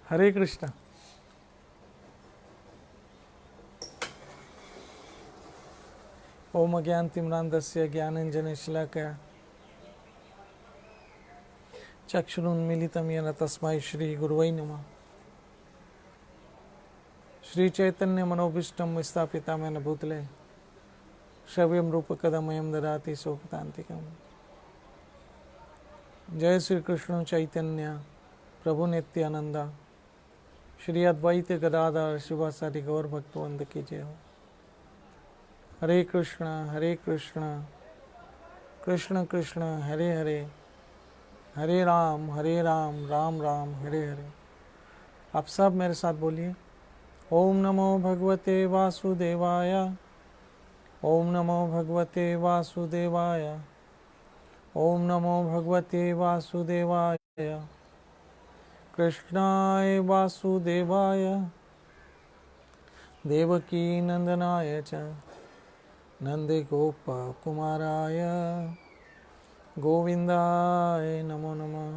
हरे कृष्ण। ओम अज्ञानतिम्रान्धस्य ज्ञानाञ्जनशलाकया चक्षुरुन्मीलितं येन तस्मै श्रीगुरुवै नमः। श्रीचैतन्यमनोभीष्टं स्थापितं येन भूतले श्रव्यं रूपकदमयं ददाति सोपतान्तिकम्। जय श्री कृष्ण चैतन्य प्रभु नित्यानंद श्री अद्वैत गदाधर शिवासादि गौर भक्तवृंद की जय हो। हरे कृष्ण कृष्ण कृष्ण हरे हरे, हरे राम राम राम हरे हरे। आप सब मेरे साथ बोलिए, ओम नमो भगवते वासुदेवाय, ओम नमो भगवते वासुदेवाय, ओम नमो भगवते वासुदेवाय, कृष्णाय वासुदेवाय देवकी नंदनाय च नंदगोपकुमाराय गोविंदाय नमो नमः।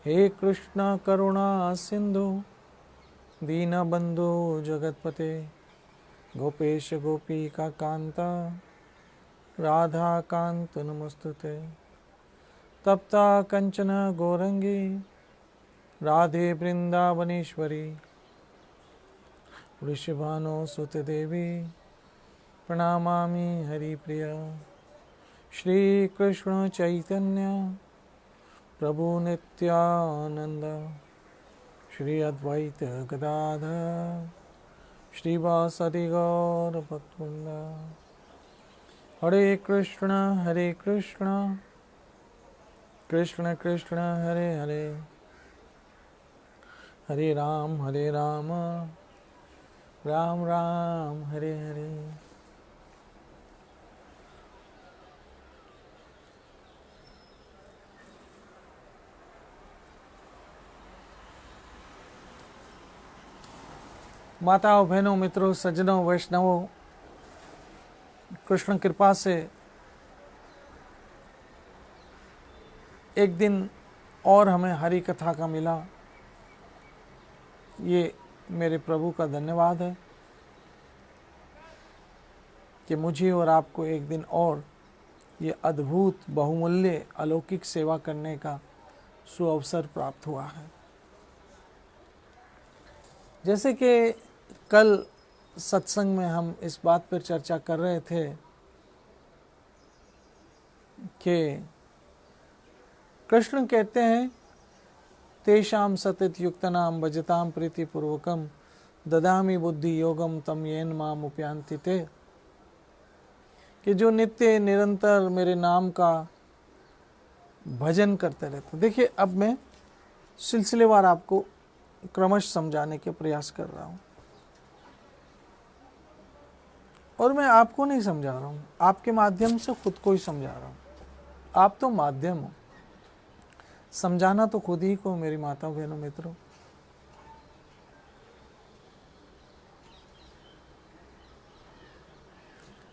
हे कृष्ण करुणा सिंधु दीनबंधु जगतपते गोपेश गोपिका कांता राधा कांत नमस्तुते। तप्ता कंचन गौरंगी राधे वृंदावनेश्वरी वृषभानो सुते देवी प्रणामामि हरिप्रिया। श्री कृष्ण चैतन्य प्रभु नित्यानंद श्री अद्वैत गदाधर श्रीवासदि गौर भक्तवृंद। हरे कृष्ण कृष्ण कृष्ण हरे हरे, हरे राम राम राम हरे हरे। माताओं बहनों मित्रों सज्जनों वैष्णवों, कृष्ण कृपा से एक दिन और हमें हरि कथा का मिला। ये मेरे प्रभु का धन्यवाद है कि मुझे और आपको एक दिन और ये अद्भुत बहुमूल्य अलौकिक सेवा करने का सुअवसर प्राप्त हुआ है। जैसे कि कल सत्संग में हम इस बात पर चर्चा कर रहे थे कि कृष्ण कहते हैं तेषाम सतत युक्तनाम भजताम प्रीतिपूर्वकम ददामि बुद्धि योगम तम येन माम उपयांति ते, कि जो नित्य निरंतर मेरे नाम का भजन करते रहते। देखिए, अब मैं सिलसिलेवार आपको क्रमश समझाने के प्रयास कर रहा हूं, और मैं आपको नहीं समझा रहा हूं, आपके माध्यम से खुद को ही समझा रहा हूं। आप तो माध्यम हो, समझाना तो खुद ही को मेरी माता बहनों मित्रों।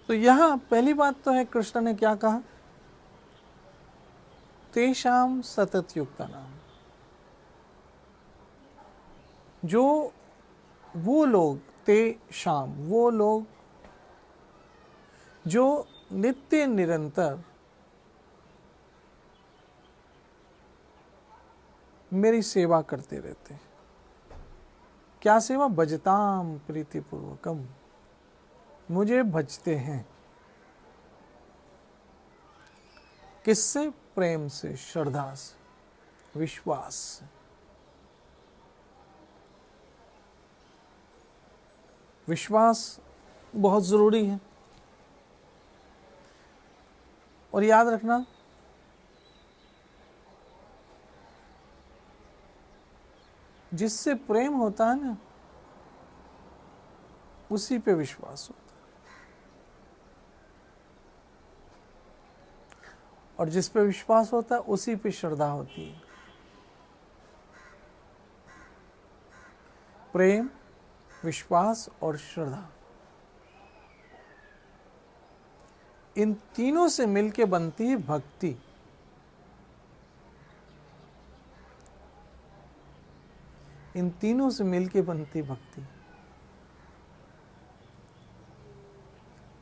तो यहां पहली बात तो है, कृष्ण ने क्या कहा, तेषाम सतत युक्ता नाम, जो वो लोग, तेषाम वो लोग जो नित्य निरंतर मेरी सेवा करते रहते हैं। क्या सेवा? भजताम प्रीतिपूर्वकम, मुझे भजते हैं। किससे? प्रेम से, श्रद्धा से, विश्वास से। विश्वास बहुत जरूरी है। और याद रखना, जिससे प्रेम होता है ना, उसी पे विश्वास होता है, और जिस पे विश्वास होता है उसी पे श्रद्धा होती है। प्रेम, विश्वास और श्रद्धा, इन तीनों से मिलके बनती है भक्ति। इन तीनों से मिलके बनती भक्ति।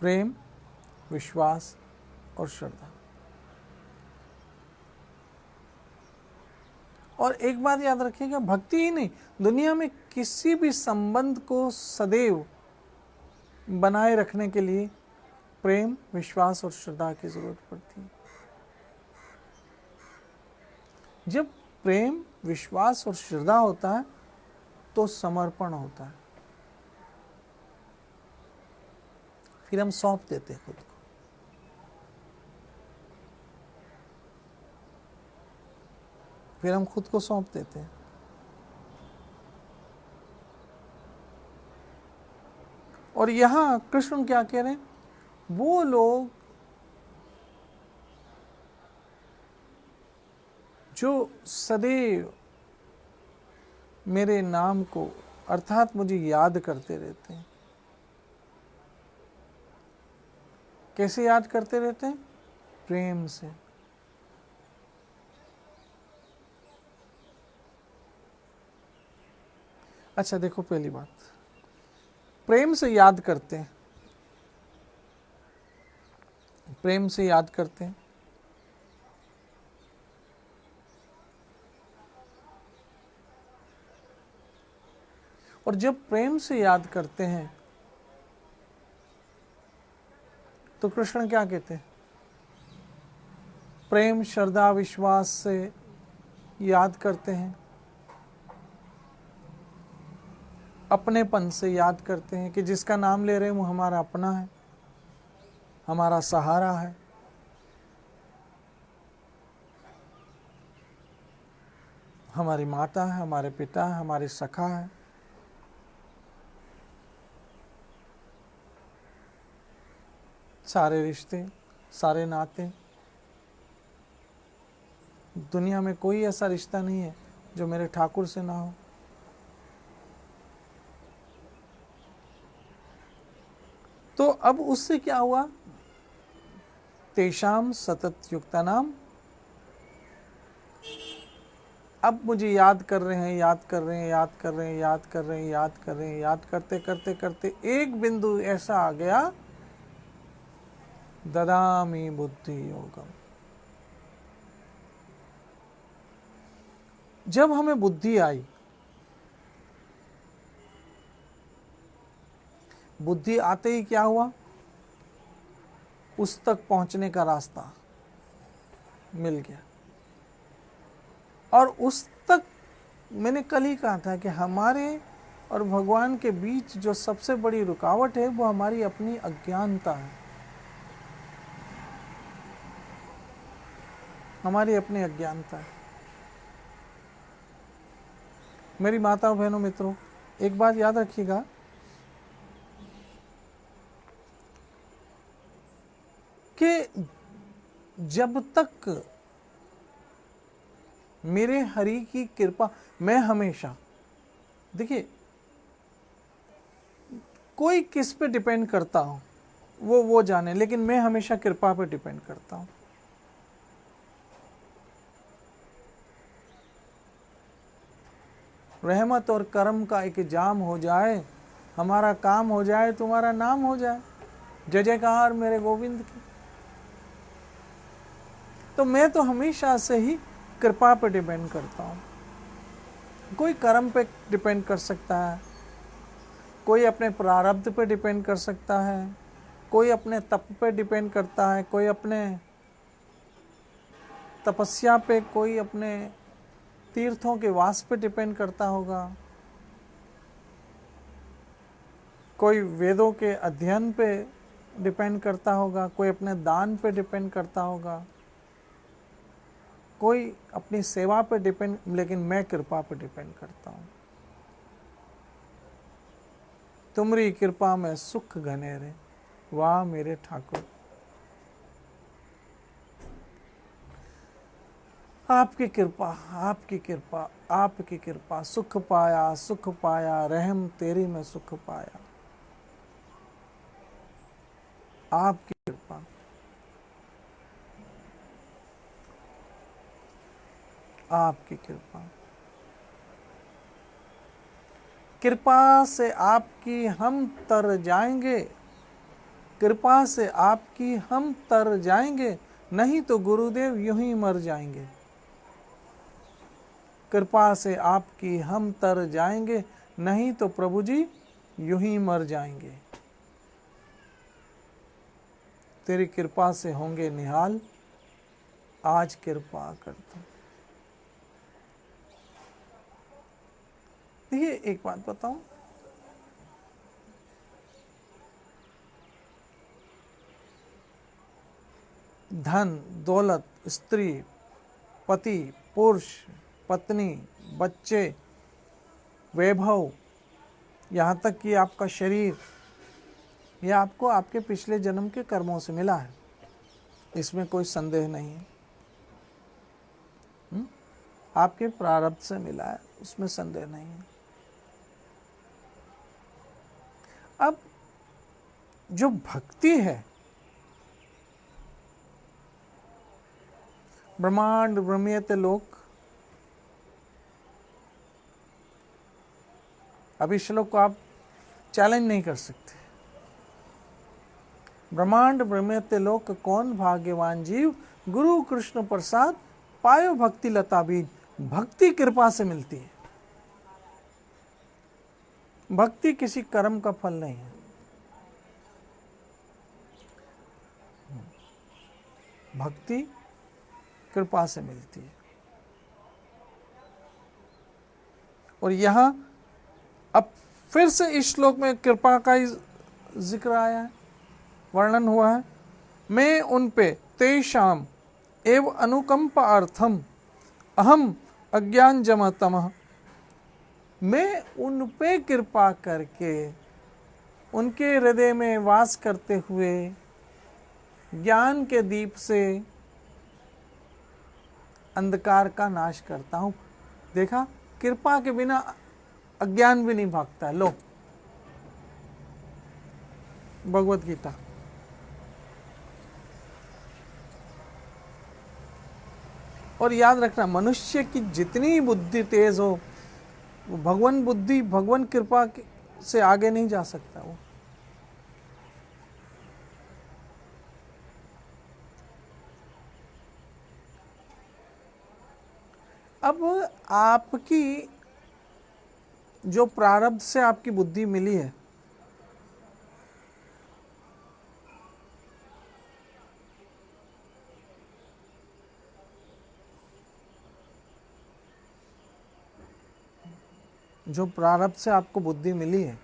प्रेम, विश्वास और श्रद्धा। और एक बात याद रखिएगा, भक्ति ही नहीं, दुनिया में किसी भी संबंध को सदैव बनाए रखने के लिए प्रेम, विश्वास और श्रद्धा की जरूरत पड़ती है। जब प्रेम, विश्वास और श्रद्धा होता है तो समर्पण होता है, फिर हम सौंप देते हैं खुद को। फिर हम खुद को सौंप देते हैं। और यहां कृष्ण क्या कह रहे हैं, वो लोग जो सदैव मेरे नाम को अर्थात मुझे याद करते रहते हैं। कैसे याद करते रहते हैं? प्रेम से। अच्छा देखो, पहली बात, प्रेम से याद करते हैं, प्रेम से याद करते हैं। और जब प्रेम से याद करते हैं तो कृष्ण क्या कहते हैं? प्रेम, श्रद्धा, विश्वास से याद करते हैं, अपनेपन से याद करते हैं कि जिसका नाम ले रहे हैं वो हमारा अपना है, हमारा सहारा है। हमारी माता है, हमारे पिता है, हमारे सखा है। सारे रिश्ते, सारे नाते, दुनिया में कोई ऐसा रिश्ता नहीं है जो मेरे ठाकुर से ना हो। तो अब उससे क्या हुआ? तेषाम सतत युक्तानाम, अब मुझे याद कर रहे हैं, याद कर रहे हैं, याद कर रहे हैं, याद कर रहे हैं, याद कर रहे हैं, याद करते करते करते एक बिंदु ऐसा आ गया, ददामि बुद्धि योगम। जब हमें बुद्धि आई, बुद्धि आते ही क्या हुआ? उस तक पहुंचने का रास्ता मिल गया। और उस तक, मैंने कल ही कहा था कि हमारे और भगवान के बीच जो सबसे बड़ी रुकावट है वो हमारी अपनी अज्ञानता है, हमारी अपनी अज्ञानता है। मेरी माताओं, बहनों, मित्रों, एक बात याद रखिएगा कि जब तक मेरे हरि की कृपा, मैं हमेशा, देखिए, कोई किस पे डिपेंड करता हूं वो जाने, लेकिन मैं हमेशा कृपा पे डिपेंड करता हूं। रहमत और कर्म का एक जाम हो जाए, हमारा काम हो जाए, तुम्हारा नाम हो जाए, जय जयकार मेरे गोविंद की। तो मैं तो हमेशा से ही कृपा पे डिपेंड करता हूं। कोई कर्म पे डिपेंड कर सकता है, कोई अपने प्रारब्ध पे डिपेंड कर सकता है, कोई अपने तप पे डिपेंड करता है, कोई अपने तपस्या पे, कोई अपने तीर्थों के वास पे डिपेंड करता होगा, कोई वेदों के अध्ययन पे डिपेंड करता होगा, कोई अपने दान पे डिपेंड करता होगा, कोई अपनी सेवा पे डिपेंड, लेकिन मैं कृपा पे डिपेंड करता हूं। तुमरी कृपा में सुख घनेरे, वाह मेरे ठाकुर। आपकी कृपा, आपकी कृपा, आपकी कृपा, सुख पाया, सुख पाया, रहम तेरी में सुख पाया। आपकी कृपा, आपकी कृपा। कृपा से आपकी हम तर जाएंगे, कृपा से आपकी हम तर जाएंगे, नहीं तो गुरुदेव यूं ही मर जाएंगे। कृपा से आपकी हम तर जाएंगे, नहीं तो प्रभु जी यूं ही मर जाएंगे। तेरी कृपा से होंगे निहाल, आज कृपा कर दो। देखिए एक बात बताऊं, धन दौलत, स्त्री, पति, पुरुष, पत्नी, बच्चे, वैभव, यहाँ तक कि आपका शरीर, यह आपको आपके पिछले जन्म के कर्मों से मिला है, इसमें कोई संदेह नहीं है। आपके प्रारब्ध से मिला है, उसमें संदेह नहीं है। अब जो भक्ति है, ब्रह्मांड ब्रह्मियते लोक, अभी श्लोक को आप चैलेंज नहीं कर सकते। ब्रह्मांड ब्रह्मियते लोक कौन भाग्यवान जीव, गुरु कृष्ण प्रसाद पायो भक्ति लता बीज। भक्ति कृपा से मिलती है, भक्ति किसी कर्म का फल नहीं है। भक्ति कृपा से मिलती है। और यहां अब फिर से इस श्लोक में कृपा का ही जिक्र आया है, वर्णन हुआ है। मैं उन पे तेषाम एव अनुकंपा अर्थम अहम अज्ञान जमतमः। मैं उन पे कृपा करके, उनके हृदय में वास करते हुए ज्ञान के दीप से अंधकार का नाश करता हूं। देखा, कृपा के बिना अज्ञान भी नहीं भागता है। लो भगवत गीता। और याद रखना, मनुष्य की जितनी बुद्धि तेज हो, वो भगवान बुद्धि, भगवान कृपा से आगे नहीं जा सकता। वो अब आपकी जो प्रारब्ध से आपकी बुद्धि मिली है, जो प्रारब्ध से आपको बुद्धि मिली है,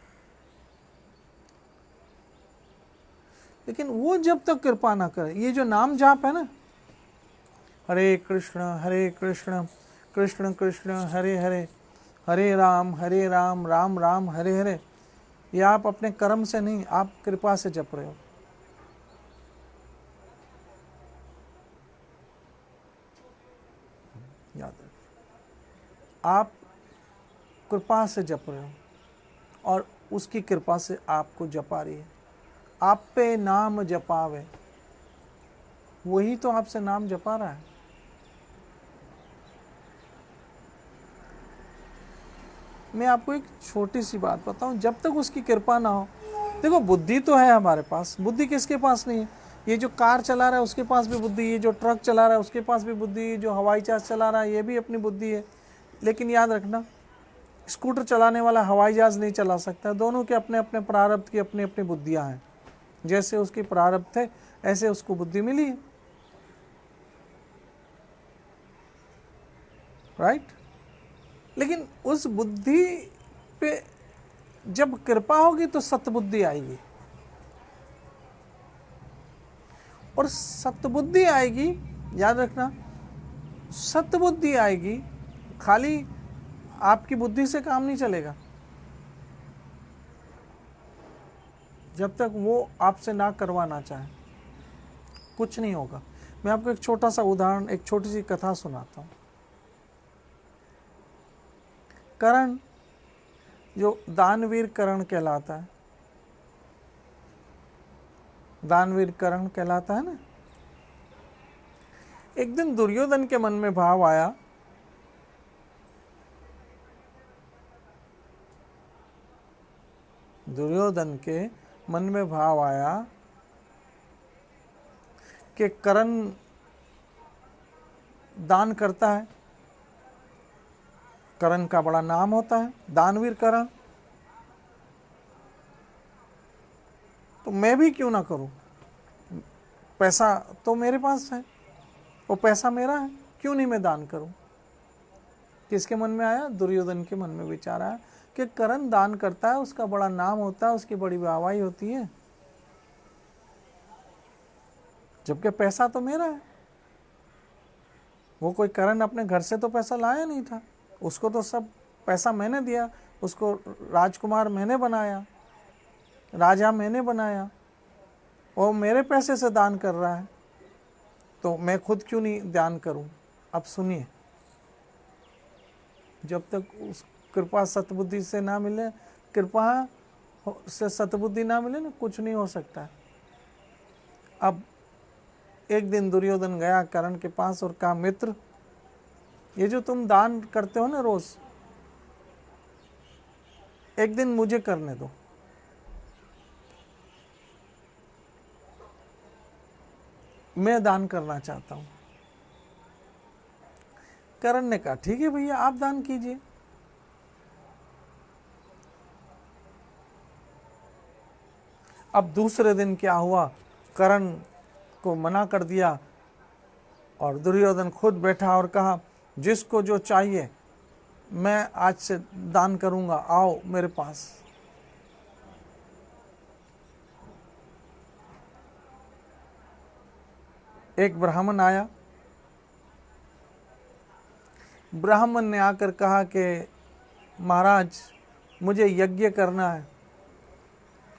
लेकिन वो जब तक कृपा ना करे, ये जो नाम जाप है ना, हरे कृष्ण कृष्ण कृष्ण हरे हरे, हरे राम राम राम हरे हरे, ये आप अपने कर्म से नहीं, आप कृपा से जप रहे हो। याद रखिए, आप कृपा से जप रहे हो और उसकी कृपा से आपको जपा रही है। आप पे नाम जपावे, वही तो आपसे नाम जपा रहा है। मैं आपको एक छोटी सी बात बताऊं, जब तक उसकी कृपा ना हो, देखो बुद्धि तो है हमारे पास, बुद्धि किसके पास नहीं है? ये जो कार चला रहा है उसके पास भी बुद्धि, ये जो ट्रक चला रहा है उसके पास भी बुद्धि, ये जो हवाई जहाज चला रहा है ये भी अपनी बुद्धि है। लेकिन याद रखना, स्कूटर चलाने वाला हवाई जहाज नहीं चला सकता। दोनों के अपने अपने प्रारब्ध की अपनी अपनी बुद्धियां हैं। जैसे उसके प्रारब्ध थे ऐसे उसको बुद्धि मिली है, राइट? लेकिन उस बुद्धि पे जब कृपा होगी तो सतबुद्धि आएगी, और सतबुद्धि आएगी, याद रखना, सतबुद्धि आएगी, खाली आपकी बुद्धि से काम नहीं चलेगा। जब तक वो आपसे ना करवाना चाहे कुछ नहीं होगा। मैं आपको एक छोटा सा उदाहरण, एक छोटी सी कथा सुनाता हूँ। कर्ण, जो दानवीर कर्ण कहलाता है, दानवीर कर्ण कहलाता है ना, एक दिन दुर्योधन के मन में भाव आया दुर्योधन के मन में भाव आया कि कर्ण दान करता है, कर्ण का बड़ा नाम होता है, दानवीर कर्ण, तो मैं भी क्यों ना करूं, पैसा तो मेरे पास है, वो पैसा मेरा है, क्यों नहीं मैं दान करूं। किसके मन में आया? दुर्योधन के मन में विचार आया कि कर्ण दान करता है, उसका बड़ा नाम होता है, उसकी बड़ी वाहवाही होती है, जबकि पैसा तो मेरा है। वो कोई कर्ण अपने घर से तो पैसा लाया नहीं था, उसको तो सब पैसा मैंने दिया, उसको राजकुमार मैंने बनाया, राजा मैंने बनाया, वो मेरे पैसे से दान कर रहा है, तो मैं खुद क्यों नहीं दान करूं। अब सुनिए, जब तक उस कृपा सतबुद्धि से ना मिले, कृपा से सतबुद्धि ना मिले ना, कुछ नहीं हो सकता। अब एक दिन दुर्योधन गया कर्ण के पास और कहा, मित्र, ये जो तुम दान करते हो ना रोज, एक दिन मुझे करने दो। मैं दान करना चाहता हूं। कर्ण ने कहा, ठीक है भैया, आप दान कीजिए। अब दूसरे दिन क्या हुआ, कर्ण को मना कर दिया और दुर्योधन खुद बैठा और कहा, जिसको जो चाहिए मैं आज से दान करूंगा, आओ मेरे पास। एक ब्राह्मण आया, ब्राह्मण ने आकर कहा कि महाराज, मुझे यज्ञ करना है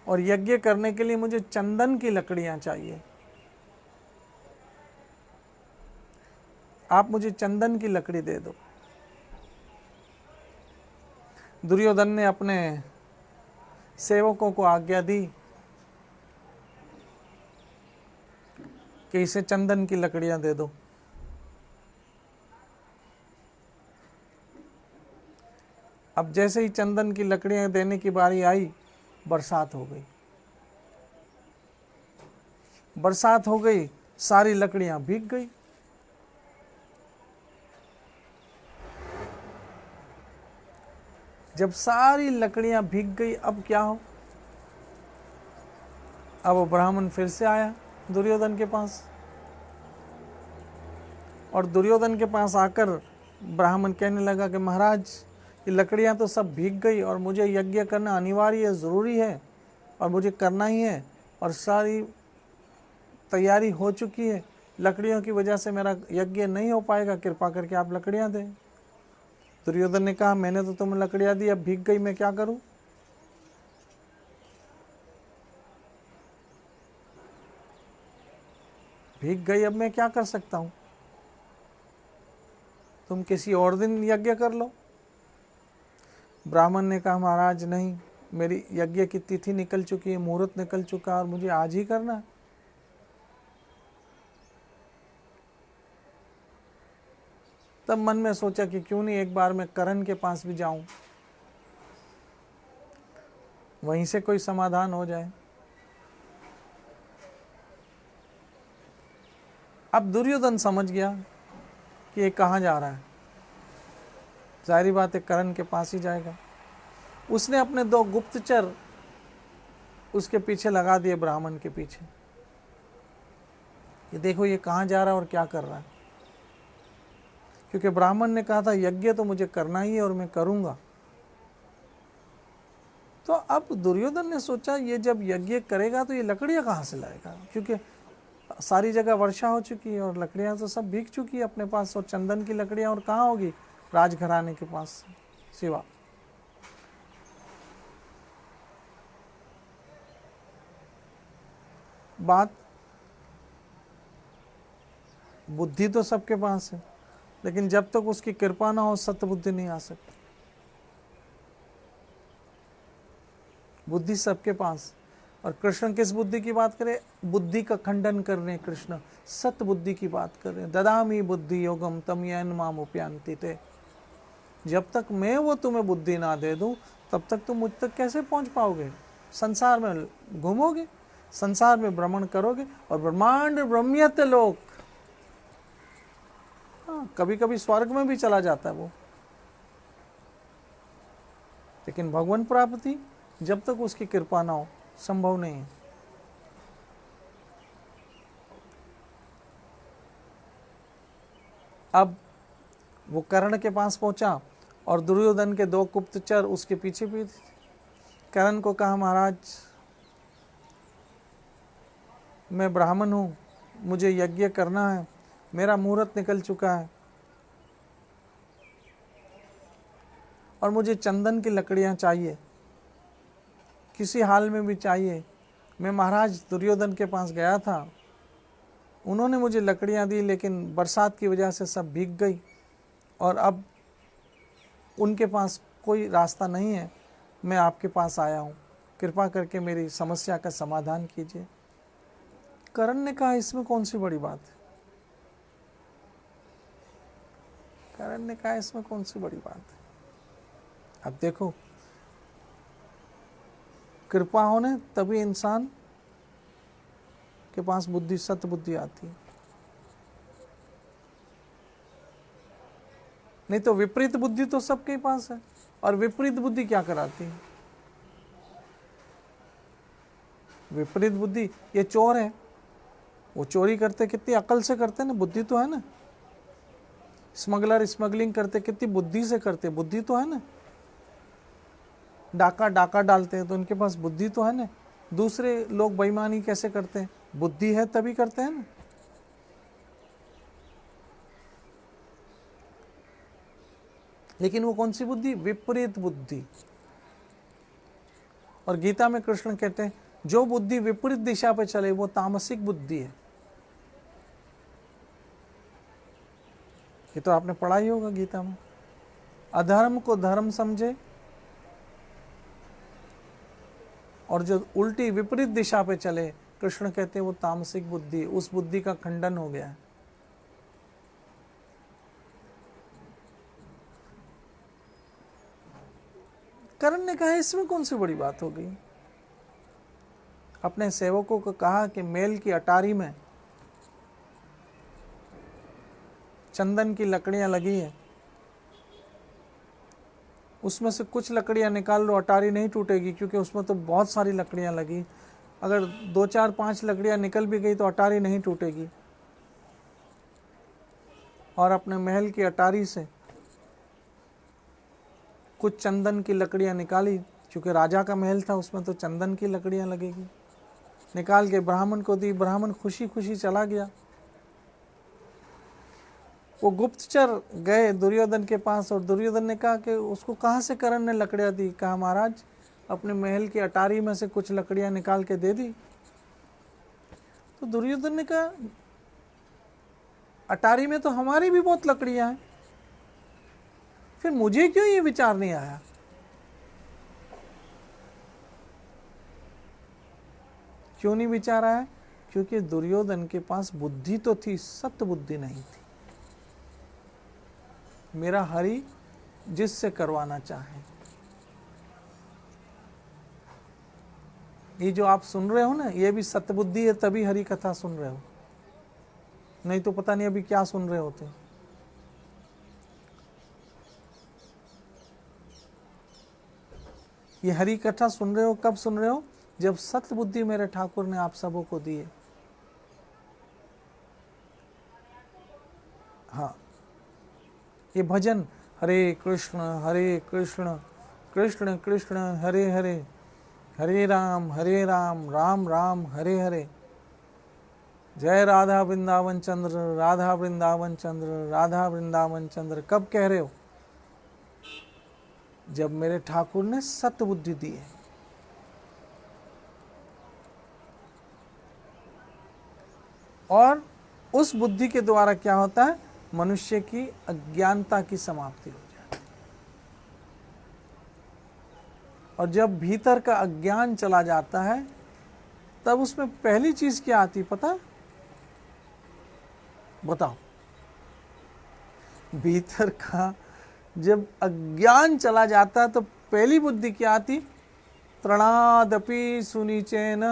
और यज्ञ करने के लिए मुझे चंदन की लकड़ियां चाहिए, आप मुझे चंदन की लकड़ी दे दो। दुर्योधन ने अपने सेवकों को आज्ञा दी कि इसे चंदन की लकड़ियां दे दो। अब जैसे ही चंदन की लकड़ियां देने की बारी आई, बरसात हो गई। बरसात हो गई, सारी लकड़ियां भीग गई। जब सारी लकड़ियां भीग गई, अब क्या हो? अब वो ब्राह्मण फिर से आया दुर्योधन के पास, और दुर्योधन के पास आकर ब्राह्मण कहने लगा कि महाराज, ये लकड़ियां तो सब भीग गई और मुझे यज्ञ करना अनिवार्य है, ज़रूरी है और मुझे करना ही है, और सारी तैयारी हो चुकी है, लकड़ियों की वजह से मेरा यज्ञ नहीं हो पाएगा, कृपा करके आप लकड़ियां दें। दुर्योधन ने कहा, मैंने तो तुम्हें लकड़ियां दी, अब भीग गई, मैं क्या करूं? भीग गई, अब मैं क्या कर सकता हूं? तुम किसी और दिन यज्ञ कर लो। ब्राह्मण ने कहा, महाराज नहीं, मेरी यज्ञ की तिथि निकल चुकी है, मुहूर्त निकल चुका है और मुझे आज ही करना है। तब मन में सोचा कि क्यों नहीं एक बार मैं कर्ण के पास भी जाऊं, वहीं से कोई समाधान हो जाए। अब दुर्योधन समझ गया कि ये कहाँ जा रहा है, जाहिर बात है कर्ण के पास ही जाएगा। उसने अपने 2 गुप्तचर उसके पीछे लगा दिए, ब्राह्मण के पीछे, ये देखो ये कहाँ जा रहा है और क्या कर रहा है, क्योंकि ब्राह्मण ने कहा था यज्ञ तो मुझे करना ही है और मैं करूंगा। तो अब दुर्योधन ने सोचा, ये जब यज्ञ करेगा तो ये लकड़ियां कहाँ से लाएगा, क्योंकि सारी जगह वर्षा हो चुकी है और लकड़ियां तो सब भीग चुकी है अपने पास, और चंदन की लकड़ियां और कहाँ होगी राजघराने के पास सिवा। बात बुद्धि तो सबके पास है, लेकिन जब तक उसकी कृपा ना हो सतबुद्धि नहीं आ सकती। बुद्धि सबके पास, और कृष्ण किस बुद्धि की बात करें? बुद्धि का खंडन कर रहे हैं कृष्ण, सत बुद्धि की बात कर रहे हैं। ददामि बुद्धि योगम तम येन माम उपयान्ति ते। जब तक मैं वो तुम्हें बुद्धि ना दे दूं, तब तक तुम मुझ तक कैसे पहुंच पाओगे? संसार में घूमोगे, संसार में भ्रमण करोगे और ब्रह्मांड ब्रह्मियत लोक, हाँ कभी कभी स्वर्ग में भी चला जाता है वो, लेकिन भगवान प्राप्ति जब तक उसकी कृपा ना हो संभव नहीं है। अब वो कर्ण के पास पहुंचा और दुर्योधन के 2 गुप्तचर उसके पीछे भी थे। कर्ण को कहा, महाराज मैं ब्राह्मण हूँ, मुझे यज्ञ करना है, मेरा मुहूर्त निकल चुका है और मुझे चंदन की लकड़ियाँ चाहिए, किसी हाल में भी चाहिए। मैं महाराज दुर्योधन के पास गया था, उन्होंने मुझे लकड़ियाँ दी, लेकिन बरसात की वजह से सब भीग गई और अब उनके पास कोई रास्ता नहीं है। मैं आपके पास आया हूँ, कृपा करके मेरी समस्या का समाधान कीजिए। कर्ण ने कहा, इसमें कौन सी बड़ी बात है? कर्ण ने कहा, इसमें कौन सी बड़ी बात है? अब देखो, कृपा होने तभी इंसान के पास बुद्धि, सत बुद्धि आती है, नहीं तो विपरीत बुद्धि तो सबके पास है। और विपरीत बुद्धि क्या कराती है? विपरीत बुद्धि, ये चोर है, वो चोरी करते कितनी अकल से करते ना, बुद्धि तो है ना। स्मगलर स्मगलिंग करते कितनी बुद्धि से करते, बुद्धि तो है ना। डाका डालते हैं तो उनके पास बुद्धि तो है ना। दूसरे लोग बेईमानी कैसे करते हैं, बुद्धि है तभी करते हैं ना। लेकिन वो कौन सी बुद्धि? विपरीत बुद्धि। और गीता में कृष्ण कहते हैं, जो बुद्धि विपरीत दिशा पे चले वो तामसिक बुद्धि है। ये तो आपने पढ़ा ही होगा गीता में। अधर्म को धर्म समझे और जो उल्टी विपरीत दिशा पे चले, कृष्ण कहते हैं वो तामसिक बुद्धि, उस बुद्धि का खंडन हो गया है। कर्ण ने कहा, इसमें कौन सी बड़ी बात हो गई? अपने सेवकों को कहा कि मेल की अटारी में चंदन की लकड़ियां लगी है, उसमें से कुछ लकड़ियां निकाल लो, अटारी नहीं टूटेगी, क्योंकि उसमें तो बहुत सारी लकड़ियां लगी। अगर 2 4 5 लकड़ियां निकल भी गई तो अटारी नहीं टूटेगी। और अपने महल की अटारी से कुछ चंदन की लकड़ियां निकाली, क्योंकि राजा का महल था, उसमें तो चंदन की लकड़ियां लगेगी। निकाल के ब्राह्मण को दी, ब्राह्मण खुशी खुशी चला गया। वो गुप्तचर गए दुर्योधन के पास और दुर्योधन ने कहा कि उसको कहाँ से कर्ण ने लकड़ियां दी? कहा, महाराज अपने महल की अटारी में से कुछ लकड़ियां निकाल के दे दी। तो दुर्योधन ने कहा, अटारी में तो हमारी भी बहुत लकड़ियां हैं, फिर मुझे क्यों ये विचार नहीं आया? क्यों नहीं विचार आया? क्योंकि दुर्योधन के पास बुद्धि तो थी, सत्य बुद्धि नहीं थी। मेरा हरि जिससे करवाना चाहे, ये जो आप सुन रहे हो ना, ये भी सत्य बुद्धि है, तभी हरि कथा सुन रहे हो, नहीं तो पता नहीं अभी क्या सुन रहे होते। ये हरि कथा सुन रहे हो, कब सुन रहे हो? जब सत्य बुद्धि मेरे ठाकुर ने आप सबों को दी है। हाँ, ये भजन, हरे कृष्ण कृष्ण कृष्ण हरे हरे, हरे राम राम राम हरे हरे, जय राधा वृंदावन चंद्र, राधा वृंदावन चंद्र, राधा वृंदावन चंद्र, कब कह रहे हो? जब मेरे ठाकुर ने सत्य बुद्धि दी है। और उस बुद्धि के द्वारा क्या होता है? मनुष्य की अज्ञानता की समाप्ति हो जाती है। और जब भीतर का अज्ञान चला जाता है, तब उसमें पहली चीज क्या आती पता है? बताओ। भीतर का जब अज्ञान चला जाता है तो पहली बुद्धि क्या आती? तृणादपि सुनिचेन,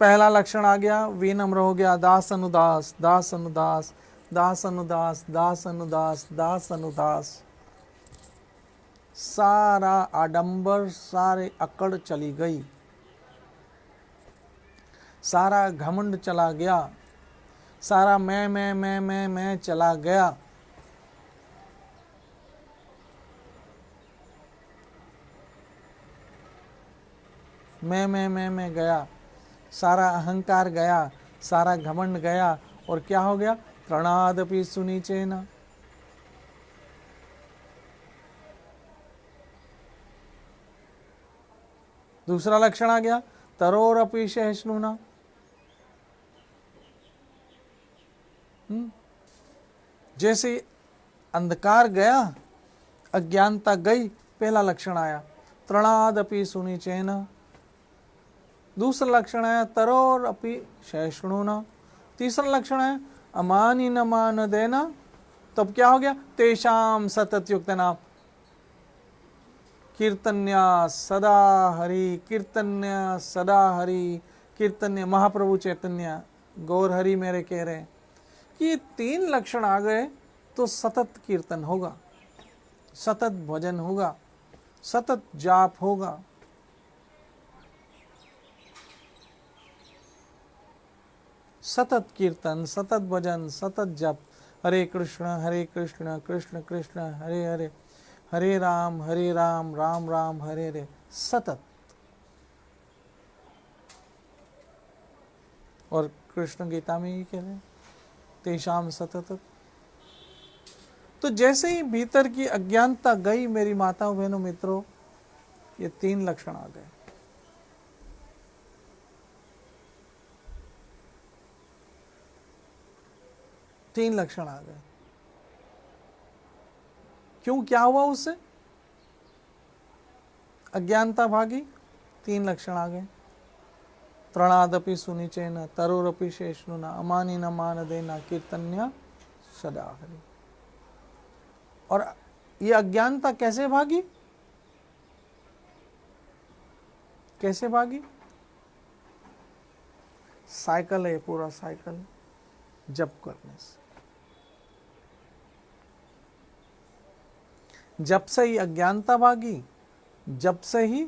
पहला लक्षण आ गया, विनम्र हो गया, दास अनुदास, दास अनुदास, दास अनुदास, दास अनुदास, दास अनुदास, सारा आडंबर, सारे अकड़ चली गई, सारा घमंड चला गया, सारा मैं चला गया। मैं गया, सारा अहंकार गया, सारा घमंड गया, और क्या हो गया? तृणादपि सुनिचेन, दूसरा लक्षण आ गया, तरोरपि सहिष्णुना, जैसे अंधकार गया, अज्ञानता गई, पहला लक्षण आया, तृणादपि सुनिचेन। दूसरा लक्षण आया, तरोरपि सहिष्णुना। तीसरा लक्षण है, अमानी न मान देना। तब क्या हो गया? तेषाम सतत युक्त नाम, कीर्तन्या सदा हरि, कीर्तन्या सदा हरि, कीर्तन्य महाप्रभु चैतन्य गौर हरि मेरे कह रहे हैं। ये तीन लक्षण आ गए तो सतत कीर्तन होगा, सतत भजन होगा, सतत जाप होगा। सतत कीर्तन, सतत भजन, सतत जप, हरे कृष्ण कृष्ण कृष्ण हरे हरे, हरे राम राम राम हरे हरे, सतत। और कृष्ण गीता में ही कह रहे हैं, तेषाम सतत। तो जैसे ही भीतर की अज्ञानता गई मेरी माताओं बहनों मित्रों, ये तीन लक्षण आ गए। तीन लक्षण आ गए। क्यों, क्या हुआ उससे? अज्ञानता भागी, तीन लक्षण आ गए। तृणादपि सुनिचेन, तरोरपि सहिष्णुना, अमानी न मान देना, कीर्तन्या सदा हरि। और ये अज्ञानता कैसे भागी? कैसे भागी? साइकिल है, पूरा साइकिल, जप करने से। जब से ही अज्ञानता भागी, जब से ही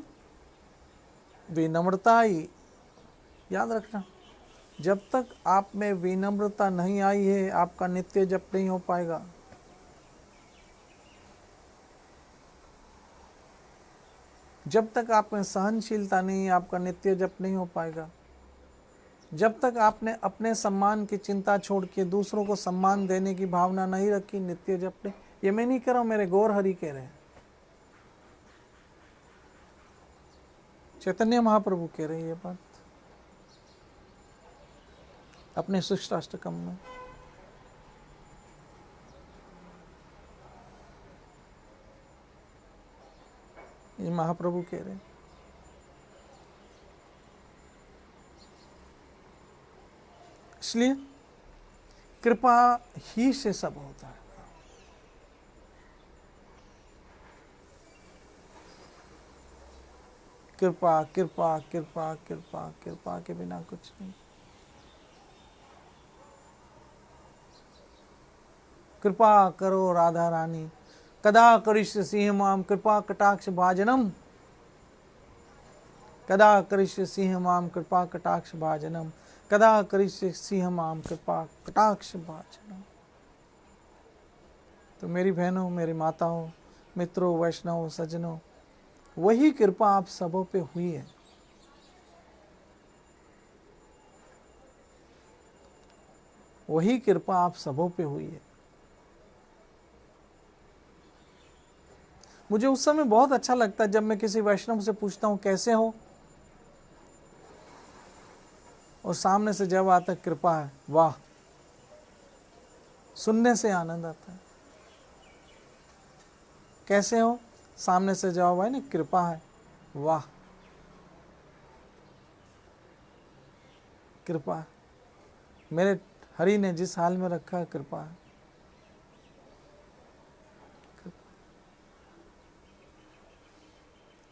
विनम्रता आई। याद रखना, जब तक आप में विनम्रता नहीं आई है, आपका नित्य जप नहीं हो पाएगा। जब तक आप में सहनशीलता नहीं है, आपका नित्य जप नहीं हो पाएगा। जब तक आपने अपने सम्मान की चिंता छोड़ के दूसरों को सम्मान देने की भावना नहीं रखी, नित्य जप नहीं। ये मैं नहीं कह रहा हूं, मेरे गौर हरि कह रहे हैं, चैतन्य महाप्रभु कह रहे हैं ये बात अपने शिष्टाष्टकम में। ये महाप्रभु कह रहे हैं। इसलिए कृपा ही से सब होता है। कृपा कृपा कृपा कृपा कृपा के बिना कुछ नहीं। कृपा करो राधा रानी, कदा करिष्य सिंह माम कृपा कटाक्ष भाजनम, कदा करिष्य सिंह माम कृपा कटाक्ष भाजनम, कदा करिष्य सिंह माम कृपा कटाक्ष भाजनम। तो मेरी बहनों, मेरी माताओं, मित्रों, वैष्णव सज्जनों, वही कृपा आप सबों पे हुई है। वही कृपा आप सबों पे हुई है। मुझे उस समय बहुत अच्छा लगता है जब मैं किसी वैष्णव से पूछता हूं कैसे हो, और सामने से जब आता कृपा है, वाह, सुनने से आनंद आता है। कैसे हो, सामने से जवाब है ना, कृपा है, वाह, कृपा है। मेरे हरि ने जिस हाल में रखा है, कृपा है।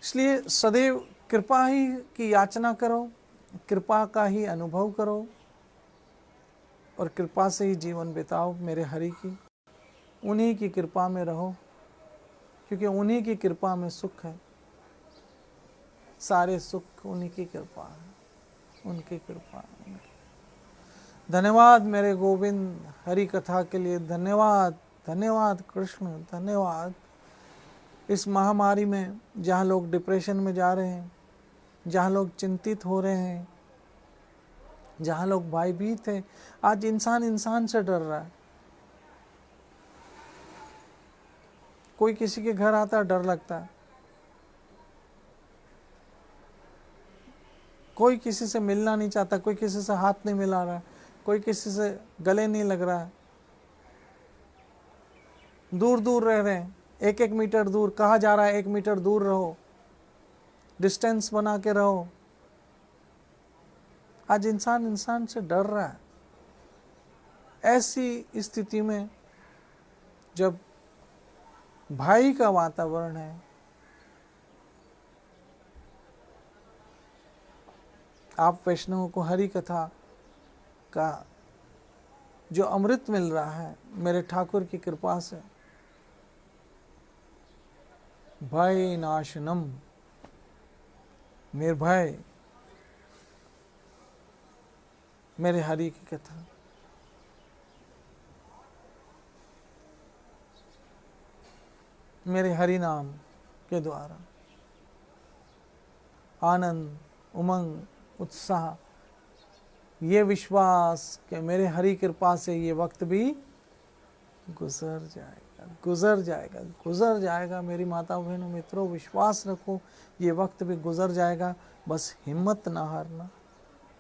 इसलिए सदैव कृपा ही की याचना करो, कृपा का ही अनुभव करो और कृपा से ही जीवन बिताओ मेरे हरि की। उन्हीं की कृपा में रहो, क्योंकि उन्हीं की कृपा में सुख है। सारे सुख उन्हीं की कृपा है, उनकी कृपा। धन्यवाद मेरे गोविंद हरि कथा के लिए, धन्यवाद धन्यवाद कृष्ण, धन्यवाद। इस महामारी में जहाँ लोग डिप्रेशन में जा रहे हैं, जहाँ लोग चिंतित हो रहे हैं, जहाँ लोग भयभीत हैं, आज इंसान इंसान से डर रहा है। कोई किसी के घर आता है डर लगता है, कोई किसी से मिलना नहीं चाहता, कोई किसी से हाथ नहीं मिला रहा है, कोई किसी से गले नहीं लग रहा है, दूर दूर रह रहे हैं, एक एक मीटर दूर। कहा जा रहा है 1 मीटर दूर रहो, डिस्टेंस बना के रहो। आज इंसान इंसान से डर रहा है। ऐसी स्थिति में जब भय का वातावरण है, आप वैष्णवों को हरि कथा का जो अमृत मिल रहा है मेरे ठाकुर की कृपा से, भय नाशनम, निर्भय मेरे हरि की कथा, मेरे हरि नाम के द्वारा आनंद, उमंग, उत्साह, ये विश्वास कि मेरे हरि कृपा से ये वक्त भी गुजर जाएगा, गुजर जाएगा, गुजर जाएगा। मेरी माता बहनों मित्रों, विश्वास रखो, ये वक्त भी गुजर जाएगा। बस हिम्मत ना हारना।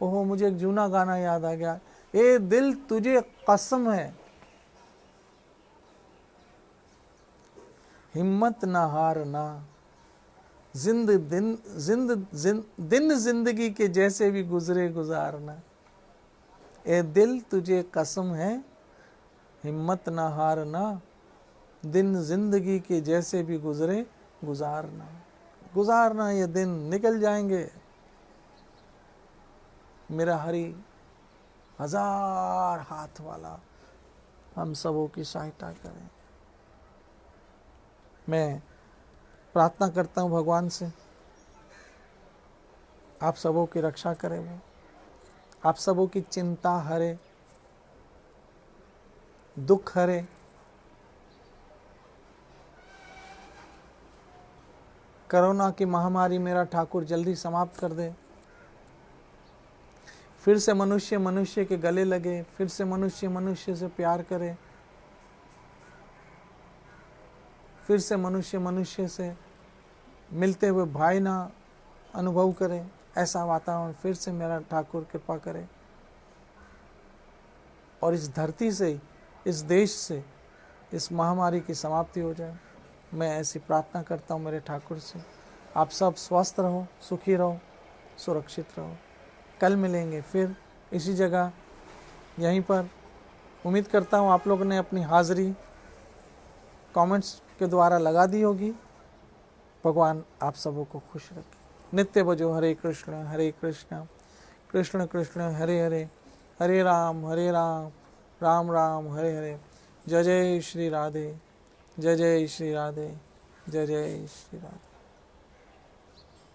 ओहो, मुझे एक जूना गाना याद आ गया, ए दिल तुझे कसम है, हिम्मत ना हारना, दिन जिंदगी के जैसे भी गुजरे गुजारना। ए दिल तुझे कसम है, हिम्मत ना हारना, दिन जिंदगी के जैसे भी गुजरे गुजारना। गुजारना, ये दिन निकल जाएंगे। मेरा हरि 1000 हाथ वाला हम सबों की सहायता करें। मैं प्रार्थना करता हूँ भगवान से, आप सबों की रक्षा करें, वो आप सबों की चिंता हरे, दुख हरे, कोरोना की महामारी मेरा ठाकुर जल्दी समाप्त कर दे। फिर से मनुष्य मनुष्य के गले लगे, फिर से मनुष्य मनुष्य से प्यार करे, फिर से मनुष्य मनुष्य से मिलते हुए भाई ना अनुभव करे। ऐसा वातावरण फिर से मेरा ठाकुर कृपा करे और इस धरती से, इस देश से इस महामारी की समाप्ति हो जाए। मैं ऐसी प्रार्थना करता हूँ मेरे ठाकुर से। आप सब स्वस्थ रहो, सुखी रहो, सुरक्षित रहो। कल मिलेंगे फिर इसी जगह, यहीं पर। उम्मीद करता हूँ आप लोगों ने अपनी हाज़िरी कमेंट्स के द्वारा लगा दी होगी। भगवान आप सबों को खुश रखे। नित्य बजो हरे कृष्ण कृष्ण कृष्ण हरे हरे, हरे राम राम राम हरे हरे। जय जय श्री राधे, जय जय श्री राधे, जय जय श्री राधे।